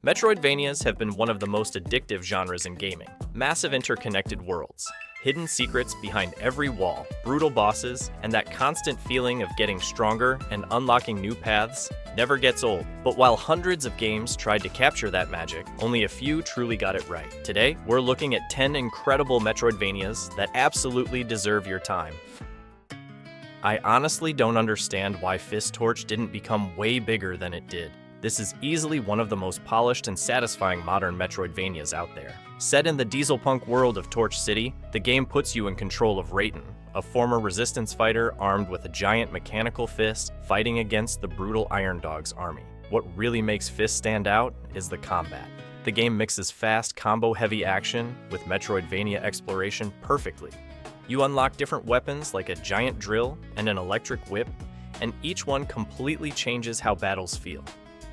Metroidvanias have been one of the most addictive genres in gaming. Massive interconnected worlds, hidden secrets behind every wall, brutal bosses, and that constant feeling of getting stronger and unlocking new paths never gets old. But while hundreds of games tried to capture that magic, only a few truly got it right. Today, we're looking at 10 incredible Metroidvanias that absolutely deserve your time. I honestly don't understand why F.I.S.T Torch didn't become way bigger than it did. This is easily one of the most polished and satisfying modern Metroidvanias out there. Set in the dieselpunk world of Torch City, the game puts you in control of Rayton, a former resistance fighter armed with a giant mechanical fist fighting against the brutal Iron Dog's army. What really makes F.I.S.T stand out is the combat. The game mixes fast, combo-heavy action with Metroidvania exploration perfectly. You unlock different weapons like a giant drill and an electric whip, and each one completely changes how battles feel.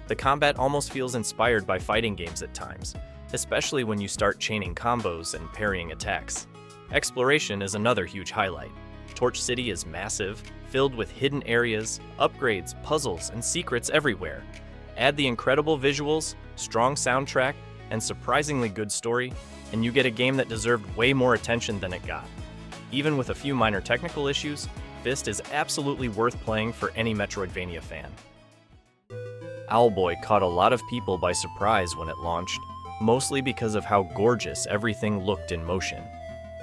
The combat almost feels inspired by fighting games at times, especially when you start chaining combos and parrying attacks. Exploration is another huge highlight. Torch City is massive, filled with hidden areas, upgrades, puzzles, and secrets everywhere. Add the incredible visuals, strong soundtrack, and surprisingly good story, and you get a game that deserved way more attention than it got. Even with a few minor technical issues, F.I.S.T is absolutely worth playing for any Metroidvania fan. Owlboy caught a lot of people by surprise when it launched, mostly because of how gorgeous everything looked in motion.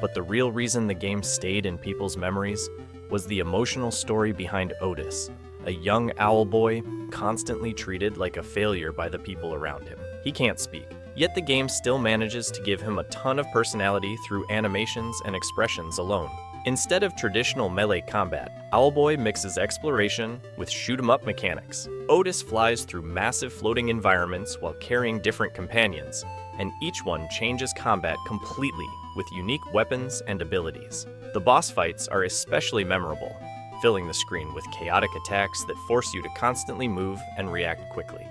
But the real reason the game stayed in people's memories was the emotional story behind Otis, a young Owlboy constantly treated like a failure by the people around him. He can't speak, yet the game still manages to give him a ton of personality through animations and expressions alone. Instead of traditional melee combat, Owlboy mixes exploration with shoot-'em-up mechanics. Otis flies through massive floating environments while carrying different companions, and each one changes combat completely with unique weapons and abilities. The boss fights are especially memorable, filling the screen with chaotic attacks that force you to constantly move and react quickly.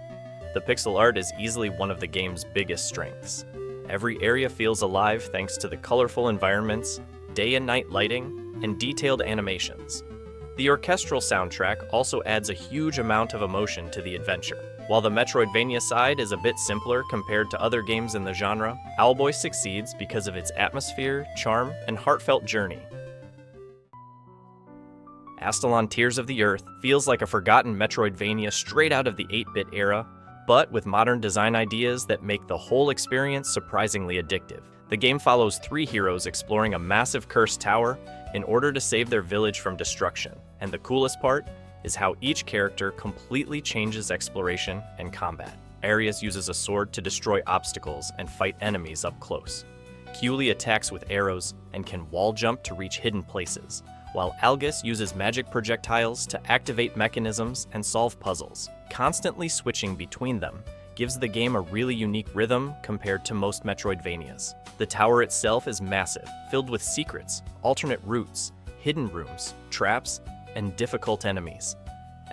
The pixel art is easily one of the game's biggest strengths. Every area feels alive thanks to the colorful environments, day and night lighting, and detailed animations. The orchestral soundtrack also adds a huge amount of emotion to the adventure. While the Metroidvania side is a bit simpler compared to other games in the genre, Owlboy succeeds because of its atmosphere, charm, and heartfelt journey. Astalon Tears of the Earth feels like a forgotten Metroidvania straight out of the 8-bit era, but with modern design ideas that make the whole experience surprisingly addictive. The game follows 3 heroes exploring a massive cursed tower in order to save their village from destruction. And the coolest part is how each character completely changes exploration and combat. Arias uses a sword to destroy obstacles and fight enemies up close. Keely attacks with arrows and can wall jump to reach hidden places, while Algus uses magic projectiles to activate mechanisms and solve puzzles. Constantly switching between them gives the game a really unique rhythm compared to most Metroidvanias. The tower itself is massive, filled with secrets, alternate routes, hidden rooms, traps, and difficult enemies.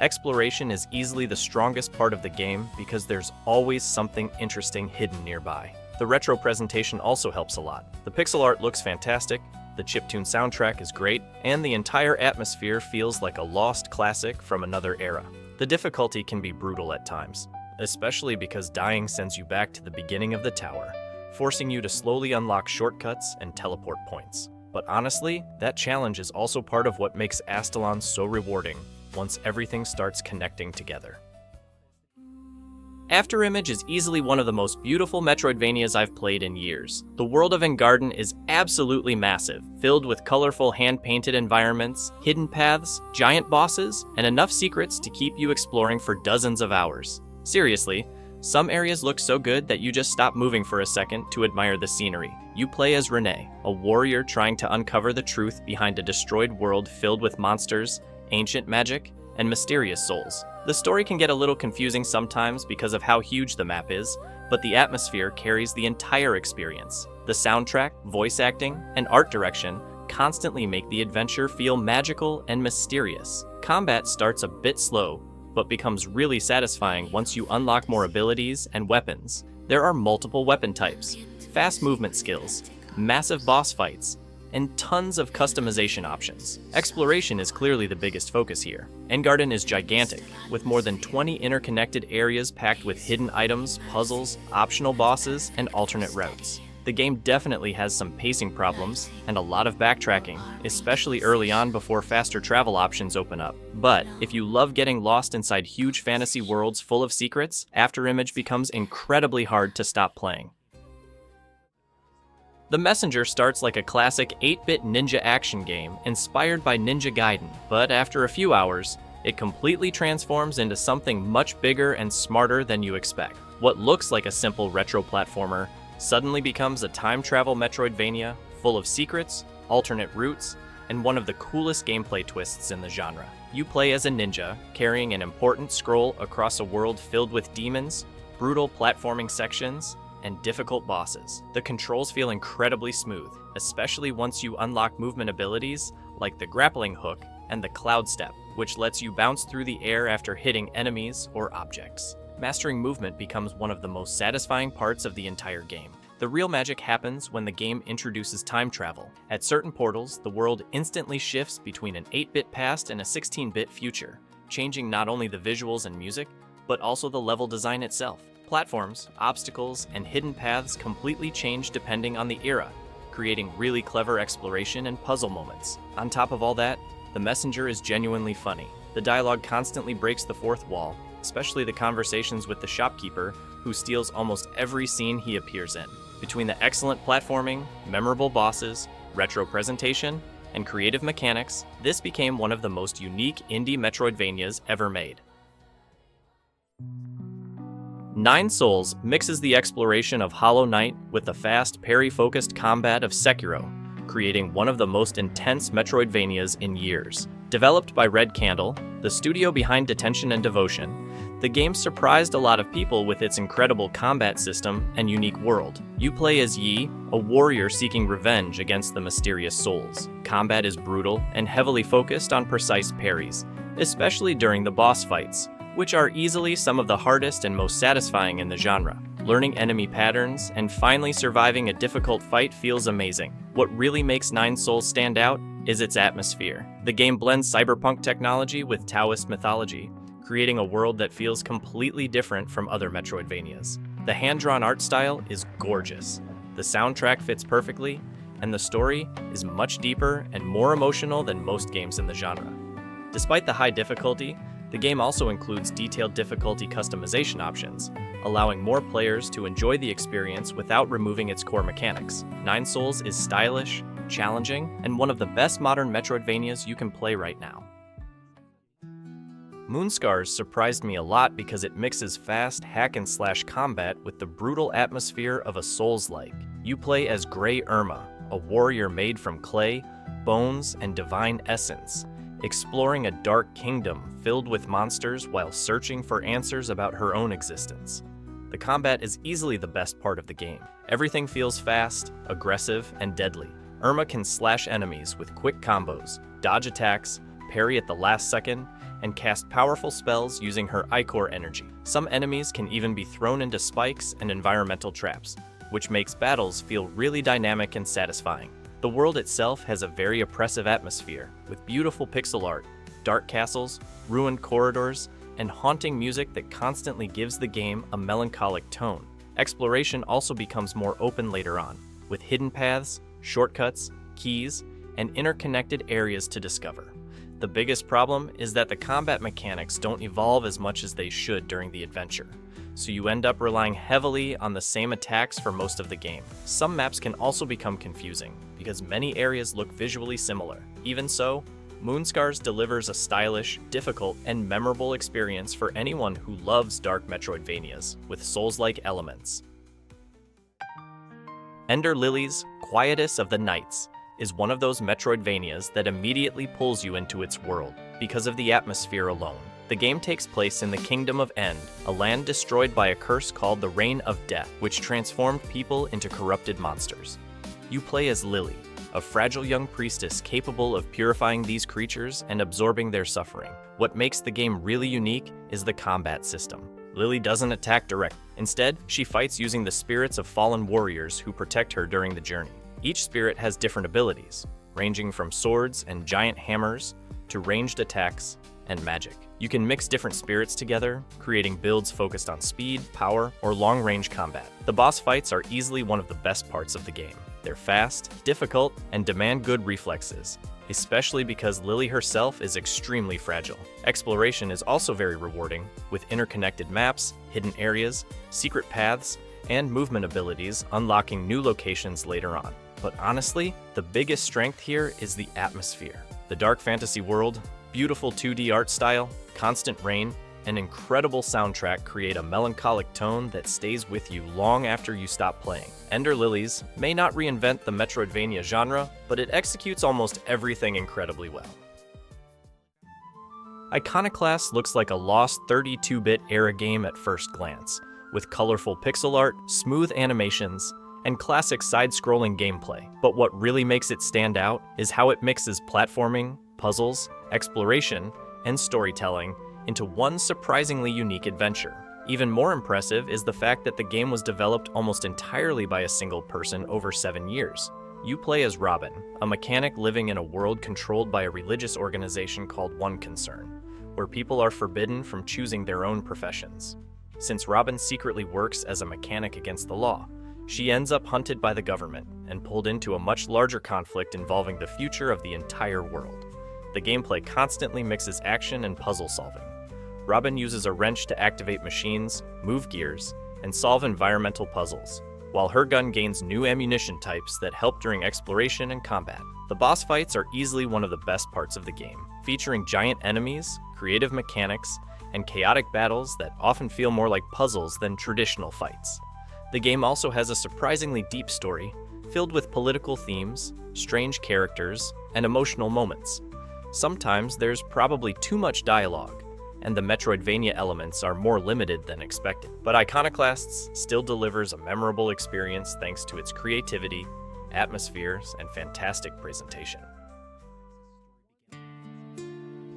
Exploration is easily the strongest part of the game because there's always something interesting hidden nearby. The retro presentation also helps a lot. The pixel art looks fantastic, the chiptune soundtrack is great, and the entire atmosphere feels like a lost classic from another era. The difficulty can be brutal at times, especially because dying sends you back to the beginning of the tower, forcing you to slowly unlock shortcuts and teleport points. But honestly, that challenge is also part of what makes Astalon so rewarding once everything starts connecting together. Afterimage is easily one of the most beautiful Metroidvanias I've played in years. The world of Engarden is absolutely massive, filled with colorful hand-painted environments, hidden paths, giant bosses, and enough secrets to keep you exploring for dozens of hours. Seriously, some areas look so good that you just stop moving for a second to admire the scenery. You play as Renee, a warrior trying to uncover the truth behind a destroyed world filled with monsters, ancient magic, and mysterious souls. The story can get a little confusing sometimes because of how huge the map is, but the atmosphere carries the entire experience. The soundtrack, voice acting, and art direction constantly make the adventure feel magical and mysterious. Combat starts a bit slow, but becomes really satisfying once you unlock more abilities and weapons. There are multiple weapon types, fast movement skills, massive boss fights, and tons of customization options. Exploration is clearly the biggest focus here. Engarden is gigantic, with more than 20 interconnected areas packed with hidden items, puzzles, optional bosses, and alternate routes. The game definitely has some pacing problems and a lot of backtracking, especially early on before faster travel options open up. But if you love getting lost inside huge fantasy worlds full of secrets, Afterimage becomes incredibly hard to stop playing. The Messenger starts like a classic 8-bit ninja action game inspired by Ninja Gaiden, but after a few hours, it completely transforms into something much bigger and smarter than you expect. What looks like a simple retro platformer suddenly becomes a time travel Metroidvania full of secrets, alternate routes, and one of the coolest gameplay twists in the genre. You play as a ninja, carrying an important scroll across a world filled with demons, brutal platforming sections, and difficult bosses. The controls feel incredibly smooth, especially once you unlock movement abilities like the grappling hook and the cloud step, which lets you bounce through the air after hitting enemies or objects. Mastering movement becomes one of the most satisfying parts of the entire game. The real magic happens when the game introduces time travel. At certain portals, the world instantly shifts between an 8-bit past and a 16-bit future, changing not only the visuals and music, but also the level design itself. Platforms, obstacles, and hidden paths completely change depending on the era, creating really clever exploration and puzzle moments. On top of all that, the Messenger is genuinely funny. The dialogue constantly breaks the fourth wall, especially the conversations with the shopkeeper, who steals almost every scene he appears in. Between the excellent platforming, memorable bosses, retro presentation, and creative mechanics, this became one of the most unique indie Metroidvanias ever made. Nine Souls mixes the exploration of Hollow Knight with the fast, parry-focused combat of Sekiro, creating one of the most intense Metroidvanias in years. Developed by Red Candle, the studio behind Detention and Devotion, the game surprised a lot of people with its incredible combat system and unique world. You play as Yi, a warrior seeking revenge against the mysterious souls. Combat is brutal and heavily focused on precise parries, especially during the boss fights, which are easily some of the hardest and most satisfying in the genre. Learning enemy patterns and finally surviving a difficult fight feels amazing. What really makes Nine Souls stand out is its atmosphere. The game blends cyberpunk technology with Taoist mythology, creating a world that feels completely different from other Metroidvanias. The hand-drawn art style is gorgeous, the soundtrack fits perfectly, and the story is much deeper and more emotional than most games in the genre. Despite the high difficulty, the game also includes detailed difficulty customization options, allowing more players to enjoy the experience without removing its core mechanics. Nine Souls is stylish, challenging, and one of the best modern Metroidvanias you can play right now. Moonscars surprised me a lot because it mixes fast hack-and-slash combat with the brutal atmosphere of a Souls-like. You play as Grey Irma, a warrior made from clay, bones, and divine essence, exploring a dark kingdom filled with monsters while searching for answers about her own existence. The combat is easily the best part of the game. Everything feels fast, aggressive, and deadly. Irma can slash enemies with quick combos, dodge attacks, parry at the last second, and cast powerful spells using her Ichor energy. Some enemies can even be thrown into spikes and environmental traps, which makes battles feel really dynamic and satisfying. The world itself has a very oppressive atmosphere, with beautiful pixel art, dark castles, ruined corridors, and haunting music that constantly gives the game a melancholic tone. Exploration also becomes more open later on, with hidden paths, shortcuts, keys, and interconnected areas to discover. The biggest problem is that the combat mechanics don't evolve as much as they should during the adventure, so you end up relying heavily on the same attacks for most of the game. Some maps can also become confusing, because many areas look visually similar. Even so, Moonscars delivers a stylish, difficult, and memorable experience for anyone who loves dark Metroidvanias with Souls-like elements. Ender Lilies, Quietus of the Nights, is one of those Metroidvanias that immediately pulls you into its world because of the atmosphere alone. The game takes place in the Kingdom of End, a land destroyed by a curse called the Reign of Death, which transformed people into corrupted monsters. You play as Lily, a fragile young priestess capable of purifying these creatures and absorbing their suffering. What makes the game really unique is the combat system. Lily doesn't attack directly. Instead, she fights using the spirits of fallen warriors who protect her during the journey. Each spirit has different abilities, ranging from swords and giant hammers to ranged attacks and magic. You can mix different spirits together, creating builds focused on speed, power, or long-range combat. The boss fights are easily one of the best parts of the game. They're fast, difficult, and demand good reflexes, especially because Lily herself is extremely fragile. Exploration is also very rewarding, with interconnected maps, hidden areas, secret paths, and movement abilities unlocking new locations later on. But honestly, the biggest strength here is the atmosphere. The dark fantasy world, beautiful 2D art style, constant rain, and incredible soundtrack create a melancholic tone that stays with you long after you stop playing. Ender Lilies may not reinvent the Metroidvania genre, but it executes almost everything incredibly well. Iconoclasts looks like a lost 32-bit era game at first glance, with colorful pixel art, smooth animations, and classic side-scrolling gameplay. But what really makes it stand out is how it mixes platforming, puzzles, exploration, and storytelling into one surprisingly unique adventure. Even more impressive is the fact that the game was developed almost entirely by a single person over 7 years. You play as Robin, a mechanic living in a world controlled by a religious organization called One Concern, where people are forbidden from choosing their own professions. Since Robin secretly works as a mechanic against the law, she ends up hunted by the government and pulled into a much larger conflict involving the future of the entire world. The gameplay constantly mixes action and puzzle solving. Robin uses a wrench to activate machines, move gears, and solve environmental puzzles, while her gun gains new ammunition types that help during exploration and combat. The boss fights are easily one of the best parts of the game, featuring giant enemies, creative mechanics, and chaotic battles that often feel more like puzzles than traditional fights. The game also has a surprisingly deep story, filled with political themes, strange characters, and emotional moments. Sometimes there's probably too much dialogue, and the Metroidvania elements are more limited than expected. But Iconoclasts still delivers a memorable experience thanks to its creativity, atmospheres, and fantastic presentation.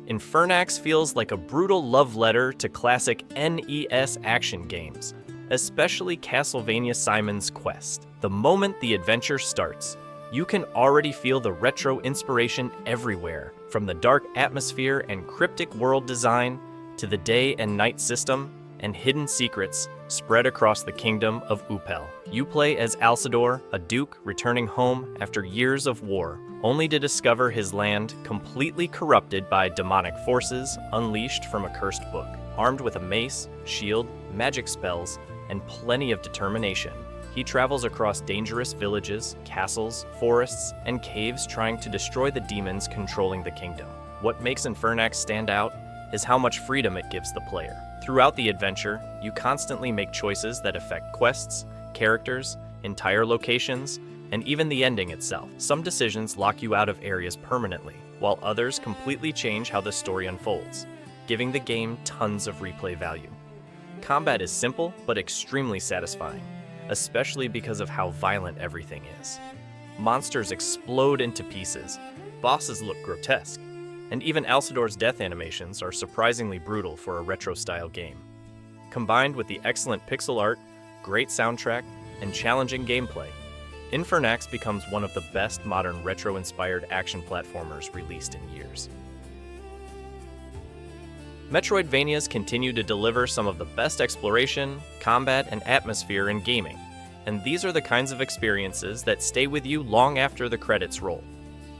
Infernax feels like a brutal love letter to classic NES action games, especially Castlevania Simon's Quest. The moment the adventure starts, you can already feel the retro inspiration everywhere, from the dark atmosphere and cryptic world design to the day and night system and hidden secrets spread across the kingdom of Upel. You play as Alcidor, a duke returning home after years of war, only to discover his land completely corrupted by demonic forces unleashed from a cursed book. Armed with a mace, shield, magic spells, and plenty of determination, he travels across dangerous villages, castles, forests, and caves trying to destroy the demons controlling the kingdom. What makes Infernax stand out is how much freedom it gives the player. Throughout the adventure, you constantly make choices that affect quests, characters, entire locations, and even the ending itself. Some decisions lock you out of areas permanently, while others completely change how the story unfolds, giving the game tons of replay value. Combat is simple, but extremely satisfying, especially because of how violent everything is. Monsters explode into pieces, bosses look grotesque, and even Alcidor's death animations are surprisingly brutal for a retro-style game. Combined with the excellent pixel art, great soundtrack, and challenging gameplay, Infernax becomes one of the best modern retro-inspired action platformers released in years. Metroidvanias continue to deliver some of the best exploration, combat, and atmosphere in gaming, and these are the kinds of experiences that stay with you long after the credits roll.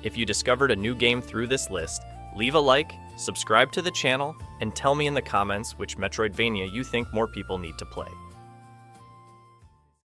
If you discovered a new game through this list, leave a like, subscribe to the channel, and tell me in the comments which Metroidvania you think more people need to play.